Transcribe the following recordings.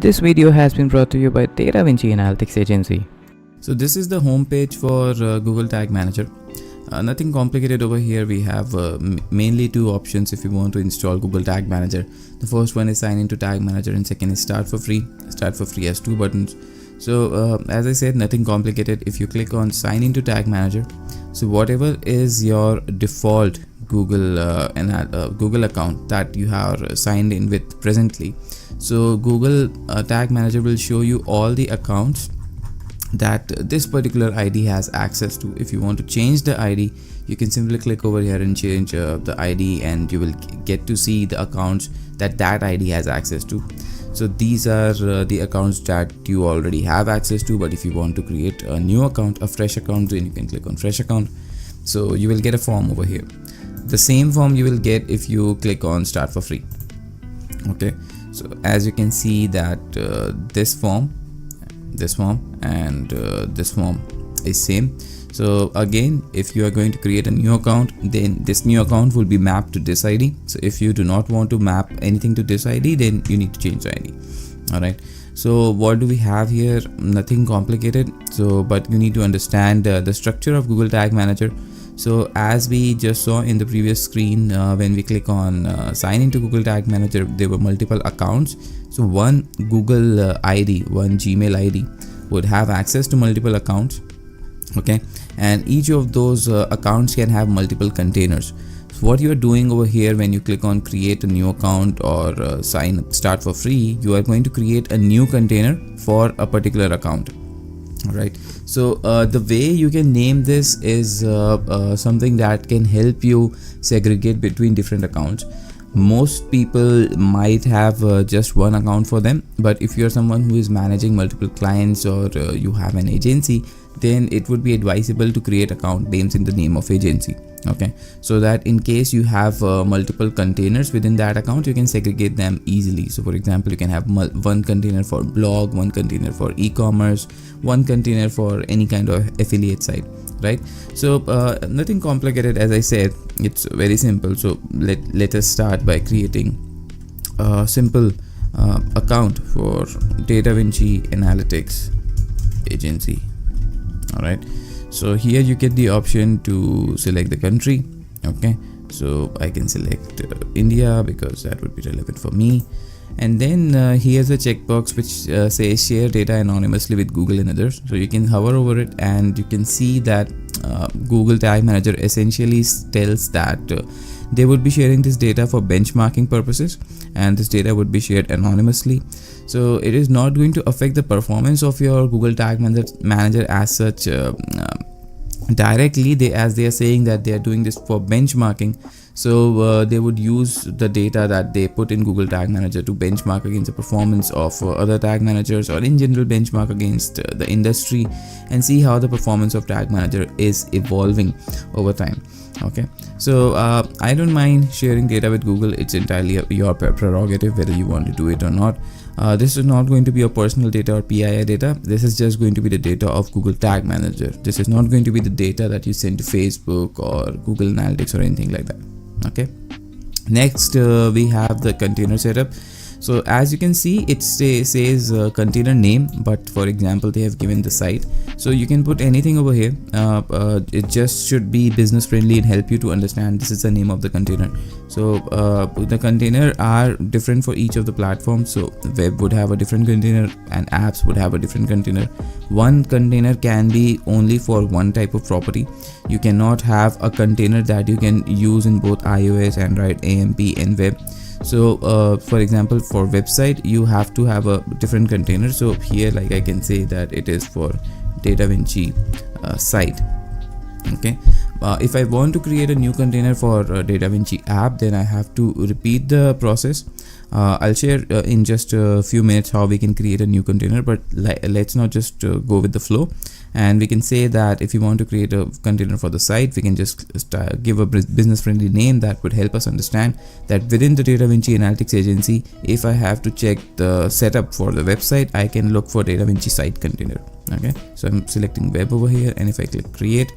This video has been brought to you by DataVinci Analytics Agency. So this is the home page for Google Tag Manager. Nothing complicated over here. We have mainly two options if you want to install Google Tag Manager. The first one is sign into Tag Manager and second is start for free. Start for free has two buttons. So as I said, nothing complicated. If you click on sign into Tag Manager, so whatever is your default Google account that you are signed in with presently, so Google Tag Manager will show you all the accounts that this particular ID has access to. If you want to change the ID, you can simply click over here and change the ID, and you will get to see the accounts that ID has access to. So these are the accounts that you already have access to, but if you want to create a new account, a fresh account, then you can click on fresh account. So you will get a form over here. The same form you will get if you click on start for free. Okay, so as you can see that this form and this form is same. So again, if you are going to create a new account, then this new account will be mapped to this ID. So if you do not want to map anything to this ID, then you need to change the ID. All right, so what do we have here? Nothing complicated. So but you need to understand the structure of Google Tag Manager. So as we just saw in the previous screen, when we click on sign into Google Tag Manager, there were multiple accounts. So one Google ID, one Gmail ID would have access to multiple accounts. Okay, and each of those accounts can have multiple containers. So what you are doing over here when you click on create a new account or start for free, you are going to create a new container for a particular account. All right, so the way you can name this is something that can help you segregate between different accounts. Most people might have just one account for them, but if you're someone who is managing multiple clients or you have an agency, then it would be advisable to create account names in the name of agency. Okay, so that in case you have multiple containers within that account, you can segregate them easily. So for example, you can have one container for blog, one container for e-commerce, one container for any kind of affiliate site, right? So nothing complicated. As I said, it's very simple. So let us start by creating a simple account for DataVinci Analytics Agency. All right, so here you get the option to select the country. Okay, so I can select India because that would be relevant for me. And then here's a checkbox which says share data anonymously with Google and others. So you can hover over it and you can see that Google Tag Manager essentially tells that they would be sharing this data for benchmarking purposes, and this data would be shared anonymously. So it is not going to affect the performance of your Google Tag Manager as such directly. As they are saying that they are doing this for benchmarking, so they would use the data that they put in Google Tag Manager to benchmark against the performance of other tag managers, or in general benchmark against the industry and see how the performance of Tag Manager is evolving over time. Okay, so I don't mind sharing data with Google. It's entirely your prerogative whether you want to do it or not. This is not going to be your personal data or PII data. This is just going to be the data of Google Tag Manager. This is not going to be the data that you send to Facebook or Google Analytics or anything like that. Okay, next we have the container setup. So as you can see, it says container name, but for example they have given the site, so you can put anything over here. It just should be business friendly and help you to understand this is the name of the container. So the container are different for each of the platforms. So web would have a different container and apps would have a different container. One container can be only for one type of property. You cannot have a container that you can use in both iOS, Android, AMP and web. So for example, for website you have to have a different container. So here, like I can say that it is for DataVinci site. Okay, if I want to create a new container for DataVinci app, then I have to repeat the process. I'll share in just a few minutes how we can create a new container, but let's not just go with the flow. And we can say that if you want to create a container for the site, we can just give a business friendly name that would help us understand that within the DataVinci Analytics Agency, if I have to check the setup for the website, I can look for DataVinci site container. Okay, so I'm selecting web over here, and if I click create,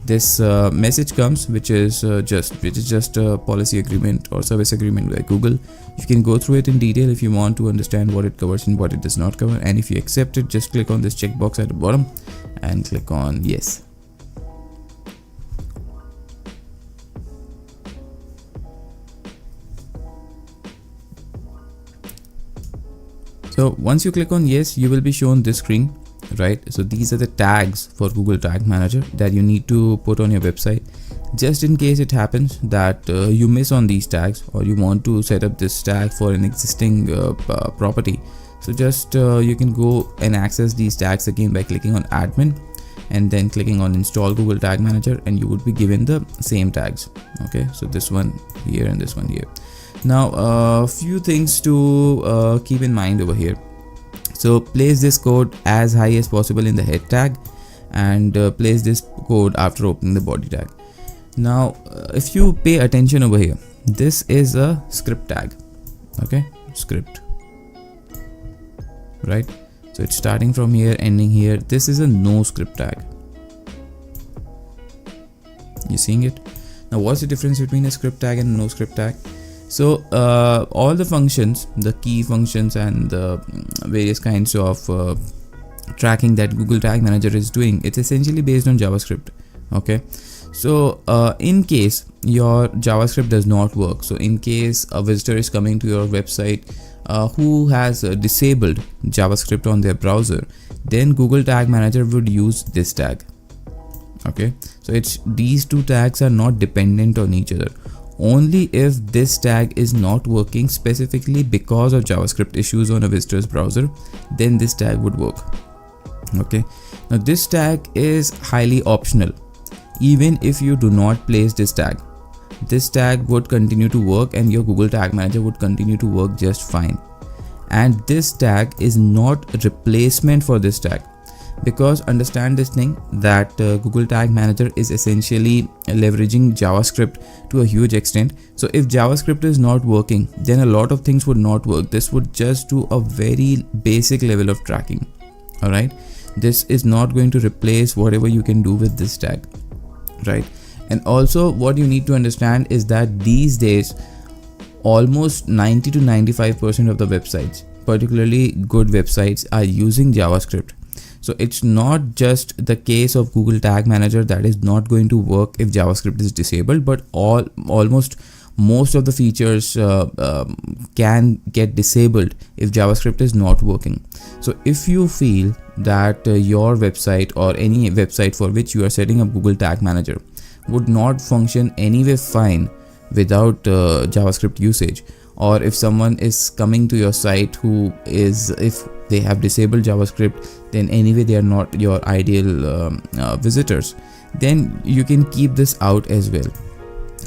this message comes, which is just a policy agreement or service agreement by Google. You can go through it in detail if you want to understand what it covers and what it does not cover. And if you accept it, just click on this checkbox at the bottom and click on yes. So once you click on yes, you will be shown this screen, right? So these are the tags for Google Tag Manager that you need to put on your website. Just in case it happens that you miss on these tags, or you want to set up this tag for an existing property, so just you can go and access these tags again by clicking on admin and then clicking on install Google Tag Manager, and you would be given the same tags. Okay, so this one here and this one here. Now a few things to keep in mind over here. So place this code as high as possible in the head tag, and place this code after opening the body tag. Now if you pay attention over here, this is a script tag. Okay, script, right? So it's starting from here, ending here. This is a no script tag. You seeing it? Now what's the difference between a script tag and a no script tag? So all the functions, the key functions and the various kinds of tracking that Google Tag Manager is doing, it's essentially based on JavaScript. Okay, so in case your JavaScript does not work, so in case a visitor is coming to your website who has disabled JavaScript on their browser, then Google Tag Manager would use this tag. Okay, so these two tags are not dependent on each other. Only if this tag is not working specifically because of JavaScript issues on a visitor's browser, then this tag would work. Okay, now this tag is highly optional. Even if you do not place this tag would continue to work, and your Google Tag Manager would continue to work just fine. And this tag is not a replacement for this tag, because understand this thing that Google Tag Manager is essentially leveraging JavaScript to a huge extent. So if JavaScript is not working, then a lot of things would not work. This would just do a very basic level of tracking. All right, this is not going to replace whatever you can do with this tag, right? And also what you need to understand is that these days almost 90 to 95% of the websites, particularly good websites, are using JavaScript. So it's not just the case of Google Tag Manager that is not going to work if JavaScript is disabled, but almost most of the features can get disabled if JavaScript is not working. So if you feel that your website or any website for which you are setting up Google Tag Manager would not function anyway fine without JavaScript usage, or if someone is coming to your site if they have disabled JavaScript, then anyway they are not your ideal visitors, then you can keep this out as well.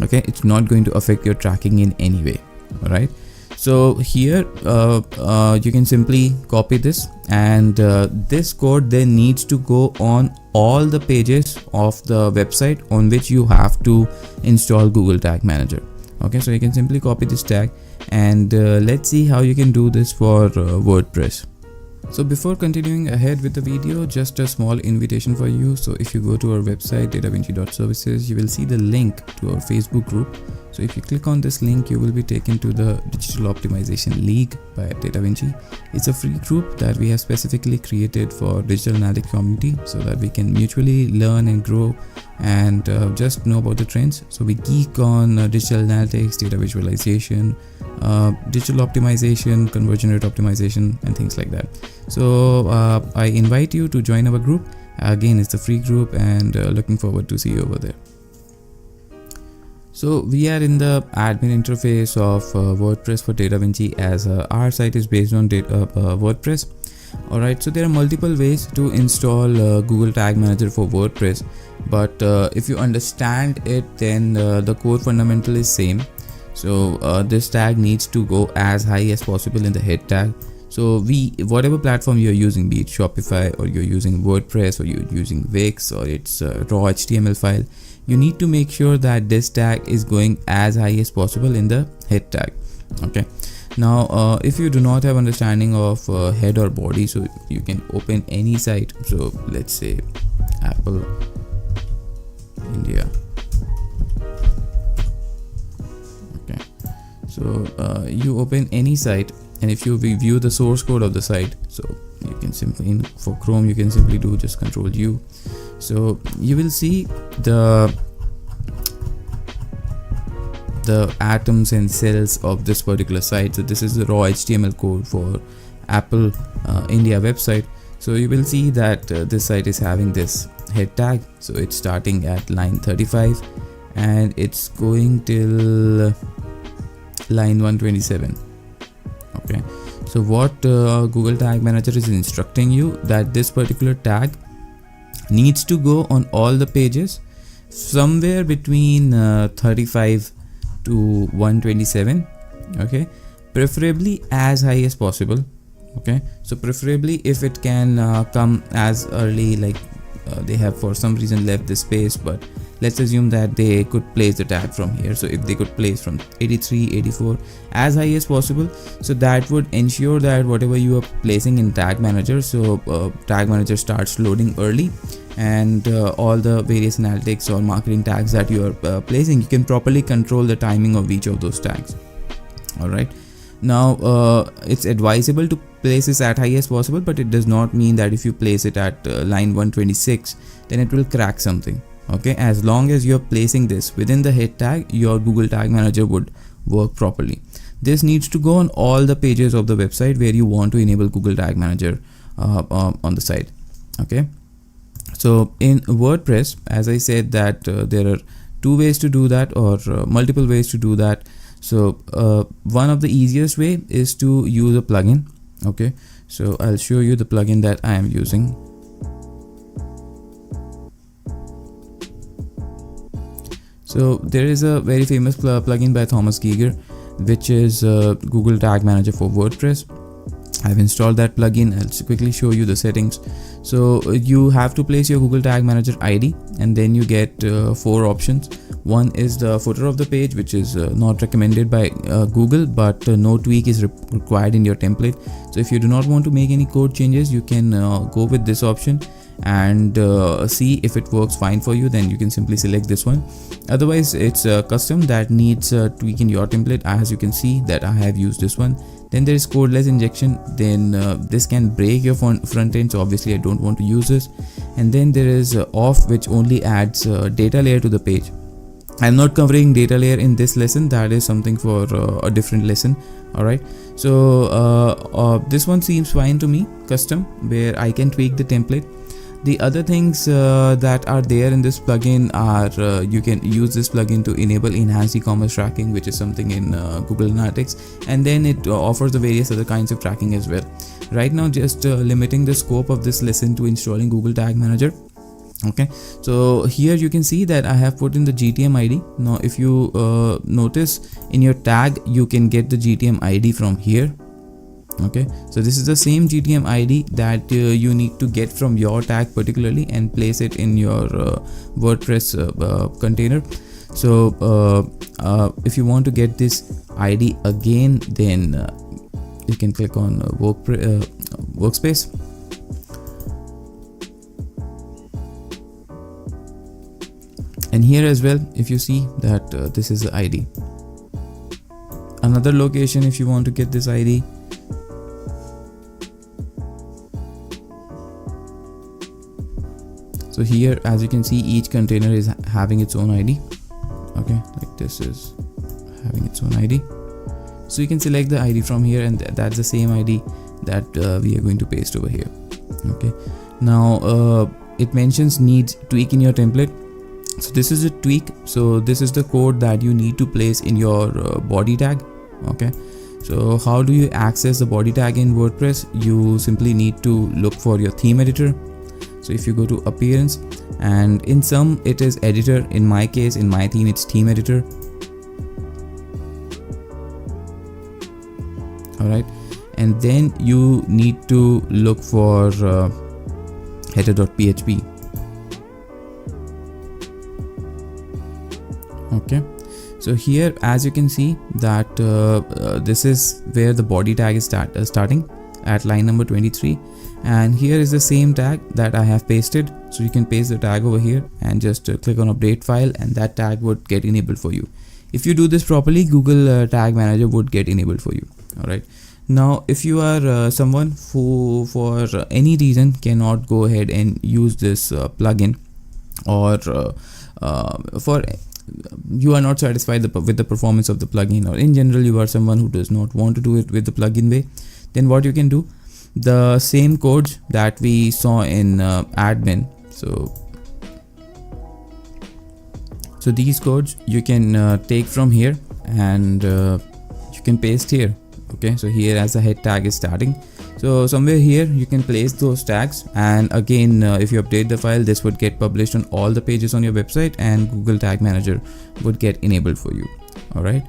Okay, it's not going to affect your tracking in any way. All right, so here you can simply copy this, and this code then needs to go on all the pages of the website on which you have to install Google Tag Manager. Okay, so you can simply copy this tag, and let's see how you can do this for WordPress. So before continuing ahead with the video, just a small invitation for you. So if you go to our website datavinci.services, you will see the link to our Facebook group. So if you click on this link, you will be taken to the Digital Optimization League by DataVinci. It's a free group that we have specifically created for digital analytics community, so that we can mutually learn and grow and just know about the trends. So we geek on digital analytics, data visualization, digital optimization, conversion rate optimization, and things like that. So I invite you to join our group. Again, it's a free group, and looking forward to see you over there. So we are in the admin interface of WordPress for DataVinci, as our site is based on WordPress. Alright, so there are multiple ways to install Google Tag Manager for WordPress, but if you understand it, then the core fundamental is same. So this tag needs to go as high as possible in the head tag. So whatever platform you're using, be it Shopify, or you're using WordPress, or you're using Wix, or it's a raw HTML file, you need to make sure that this tag is going as high as possible in the head tag. Okay, now if you do not have understanding of head or body, so you can open any site. So let's say Apple India. Okay, so you open any site, and if you view the source code of the site, so you can simply, for Chrome, you can simply do just Control U. So you will see the atoms and cells of this particular site. So this is the raw HTML code for Apple India website. So you will see that this site is having this head tag. So it's starting at line 35 and it's going till line 127. Okay, so what Google Tag Manager is instructing you that this particular tag needs to go on all the pages somewhere between 35 to 127. Okay, preferably as high as possible. Okay, so preferably if it can come as early, like they have for some reason left this space, but let's assume that they could place the tag from here. So if they could place from 83, 84 as high as possible, so that would ensure that whatever you are placing in Tag Manager, so Tag Manager starts loading early, and all the various analytics or marketing tags that you are placing, you can properly control the timing of each of those tags. All right, now it's advisable to place this at high as possible, but it does not mean that if you place it at line 126 then it will crack something. Okay, as long as you're placing this within the head tag, your Google Tag Manager would work properly. This needs to go on all the pages of the website where you want to enable Google Tag Manager on the site. Okay, so in WordPress, as I said, that there are two ways to do that, or multiple ways to do that. So one of the easiest way is to use a plugin. Okay, so I'll show you the plugin that I am using. So there is a very famous plugin by Thomas Giger, which is Google Tag Manager for WordPress. I've installed that plugin. I'll quickly show you the settings. So you have to place your Google Tag Manager ID, and then you get 4 options. One is the footer of the page, which is not recommended by Google, but no tweak is required in your template. So if you do not want to make any code changes, you can go with this option and see if it works fine for you. Then you can simply select this one. Otherwise, it's custom that needs a tweak in your template. As you can see that I have used this one. Then there is codeless injection. Then this can break your front end, so obviously I don't want to use this. And then there is off, which only adds data layer to the page. I'm not covering data layer in this lesson. That is something for a different lesson. All right, so this one seems fine to me, custom, where I can tweak the template. The other things that are there in this plugin are you can use this plugin to enable enhanced e-commerce tracking, which is something in Google Analytics, and then it offers the various other kinds of tracking as well. Right now, just limiting the scope of this lesson to installing Google Tag Manager. Okay, so here you can see that I have put in the GTM ID. Now if you notice in your tag, you can get the GTM ID from here. Okay, so this is the same GTM ID that you need to get from your tag particularly and place it in your WordPress container. So if you want to get this ID again, then you can click on workspace. And here as well, if you see that this is the ID. Another location if you want to get this ID. So here, as you can see, each container is having its own ID. Okay, like this is having its own ID. So you can select the ID from here, and that's the same ID that we are going to paste over here. Okay, now it mentions needs tweak in your template. So this is a tweak. So this is the code that you need to place in your body tag. Okay, so how do you access the body tag in WordPress? You simply need to look for your theme editor. So if you go to appearance, and in some it is editor, in my case, in my theme, it's theme editor. All right, and then you need to look for header.php. Okay, so here, as you can see that this is where the body tag is starting, at line number 23, and here is the same tag that I have pasted. So you can paste the tag over here and just click on update file, and that tag would get enabled for you. If you do this properly, Google Tag Manager would get enabled for you. All right. Now, if you are someone who for any reason cannot go ahead and use this plugin, or for you are not satisfied with the performance of the plugin, or in general you are someone who does not want to do it with the plugin way, then what you can do, the same codes that we saw in admin, so these codes you can take from here, and you can paste here. Okay, so here as the head tag is starting, so somewhere here you can place those tags, and again if you update the file, this would get published on all the pages on your website, and Google Tag Manager would get enabled for you. All right.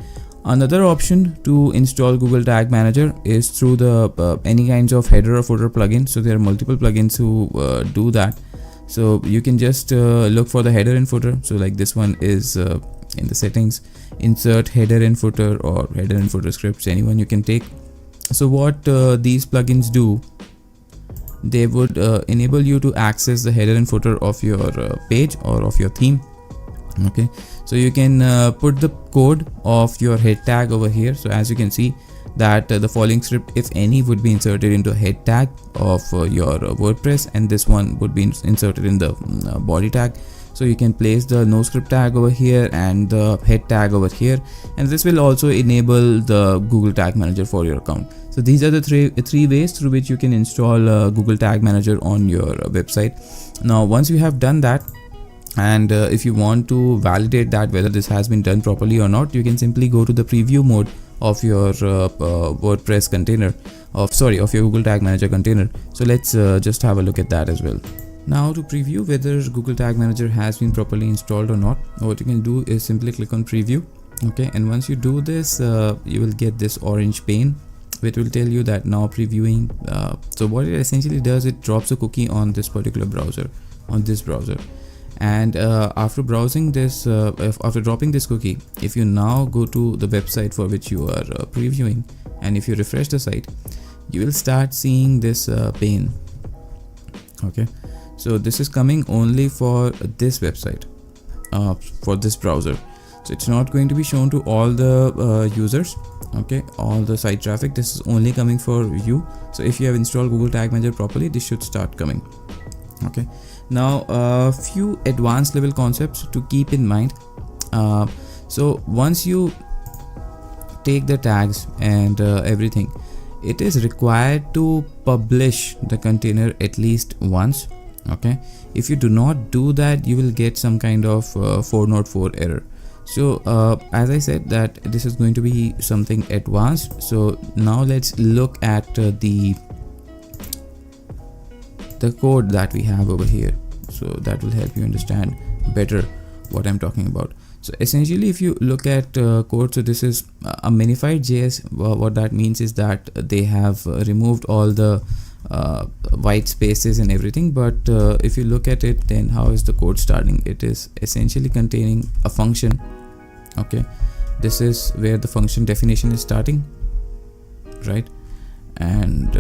Another option to install Google Tag Manager is through the any kinds of header or footer plugins. So there are multiple plugins who do that. So you can just look for the header and footer. So like this one is in the settings, insert header and footer, or header and footer scripts, anyone you can take. So what these plugins do, they would enable you to access the header and footer of your page or of your theme. Okay, so you can put the code of your head tag over here. So as you can see that the following script, if any, would be inserted into a head tag of your WordPress, and this one would be inserted in the body tag. So you can place the no script tag over here and the head tag over here, and this will also enable the Google Tag Manager for your account. So these are the three ways through which you can install Google Tag Manager on your website. Now once you have done that, and if you want to validate that whether this has been done properly or not, you can simply go to the preview mode of your WordPress container, of your Google Tag Manager container. So let's just have a look at that as well. Now to preview whether Google Tag Manager has been properly installed or not, what you can do is simply click on preview. Okay, and once you do this, you will get this orange pane which will tell you that now previewing. So what it essentially does, it drops a cookie on this particular browser, and after browsing this, after dropping this cookie, if you now go to the website for which you are previewing, and if you refresh the site, you will start seeing this pane. Okay, so this is coming only for this website, for this browser. So it's not going to be shown to all the users, okay, all the site traffic. This is only coming for you. So if you have installed Google Tag Manager properly, this should start coming. Okay, now a few advanced level concepts to keep in mind. So once you take the tags and everything, it is required to publish the container at least once. Okay, if you do not do that, you will get some kind of 404 error. So as I said, that this is going to be something advanced. So now let's look at the code that we have over here. So that will help you understand better what I'm talking about. So essentially, if you look at code, so this is a minified JS. What that means is that they have removed all the white spaces and everything. But if you look at it, then how is the code starting? It is essentially containing a function. Okay, this is where the function definition is starting, right? And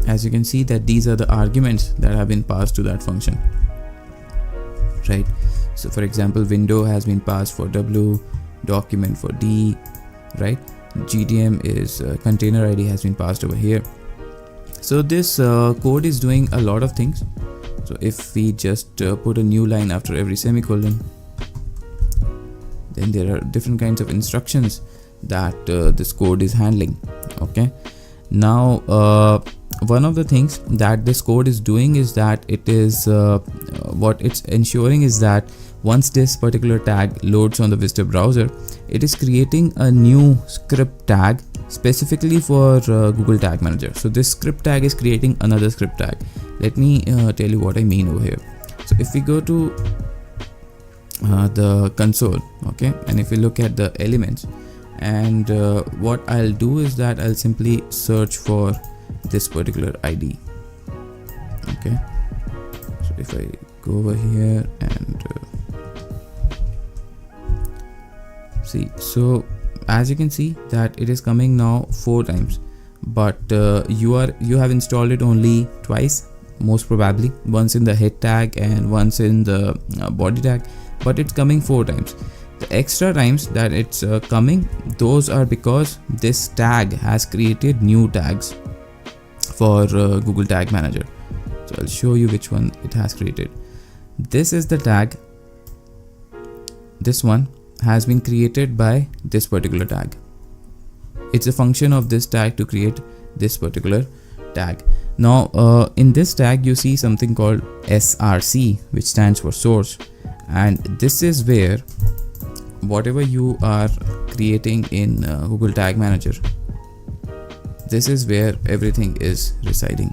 as you can see that these are the arguments that have been passed to that function, right? So for example, window has been passed for W, document for D, right? GTM is container ID has been passed over here. So this code is doing a lot of things. So if we just put a new line after every semicolon, then there are different kinds of instructions that this code is handling. Okay, now one of the things that this code is doing is that it is what it's ensuring is that once this particular tag loads on the visitor browser, it is creating a new script tag specifically for Google Tag Manager. So this script tag is creating another script tag. Let me tell you what I mean over here. So if we go to the console, okay, and if we look at the elements, and what I'll do is that I'll simply search for this particular ID. Okay, so if I go over here and see, so as you can see that it is coming now 4 times, but you have installed it only twice, most probably once in the head tag and once in the body tag, but it's coming 4 times. The extra times that it's coming, those are because this tag has created new tags for Google Tag Manager. So I'll show you which one it has created. This is the tag. This one has been created by this particular tag. It's a function of this tag to create this particular tag. Now in this tag you see something called SRC, which stands for source, and this is where whatever you are creating in Google Tag Manager, this is where everything is residing.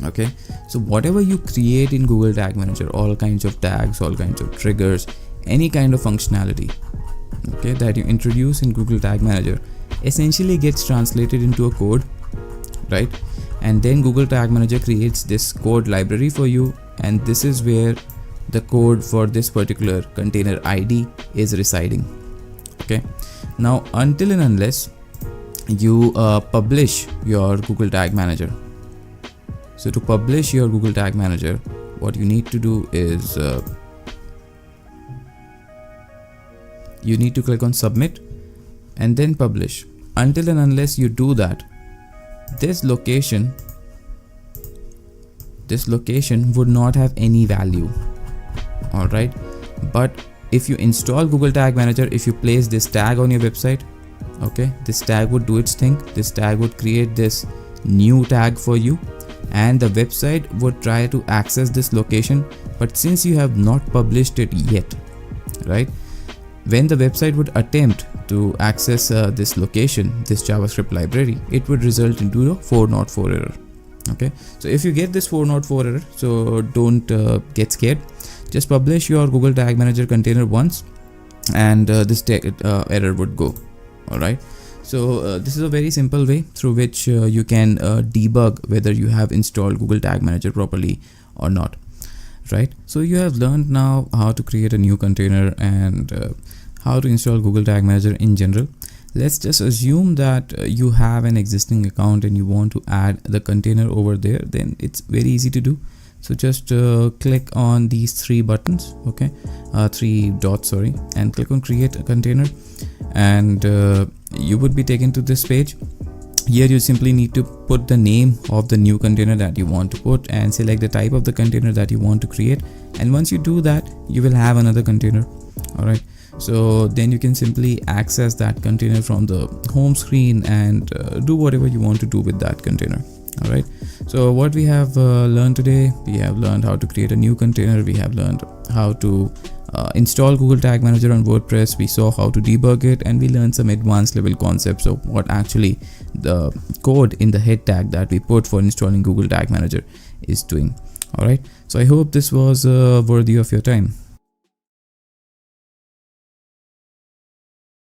Okay, so whatever you create in Google Tag Manager, all kinds of tags, all kinds of triggers, any kind of functionality, okay, that you introduce in Google Tag Manager essentially gets translated into a code, right? And then Google Tag Manager creates this code library for you, and this is where the code for this particular container ID is residing. Okay, now until and unless you publish your Google Tag Manager. So to publish your Google Tag Manager, what you need to do is you need to click on submit and then publish. Until and unless you do that, this location would not have any value. All right, but if you install Google Tag Manager, if you place this tag on your website, okay, this tag would do its thing. This tag would create this new tag for you, and the website would try to access this location. But since you have not published it yet, right, when the website would attempt to access this location, this JavaScript library, it would result into a 404 error. Okay, so if you get this 404 error, so don't get scared. Just publish your Google Tag Manager container once, and this error would go. All right, so this is a very simple way through which you can debug whether you have installed Google Tag Manager properly or not. Right, so you have learned now how to create a new container and how to install Google Tag Manager in general. Let's just assume that you have an existing account and you want to add the container over there. Then it's very easy to do. So just click on these 3 buttons, okay, 3 dots, sorry, and click on create a container, and you would be taken to this page. Here you simply need to put the name of the new container that you want to put and select the type of the container that you want to create. And once you do that, you will have another container. All right, so then you can simply access that container from the home screen and do whatever you want to do with that container. All right, so what we have learned today, we have learned how to create a new container, we have learned how to install Google Tag Manager on WordPress, we saw how to debug it, and we learned some advanced level concepts of what actually the code in the head tag that we put for installing Google Tag Manager is doing. All right, so I hope this was worthy of your time.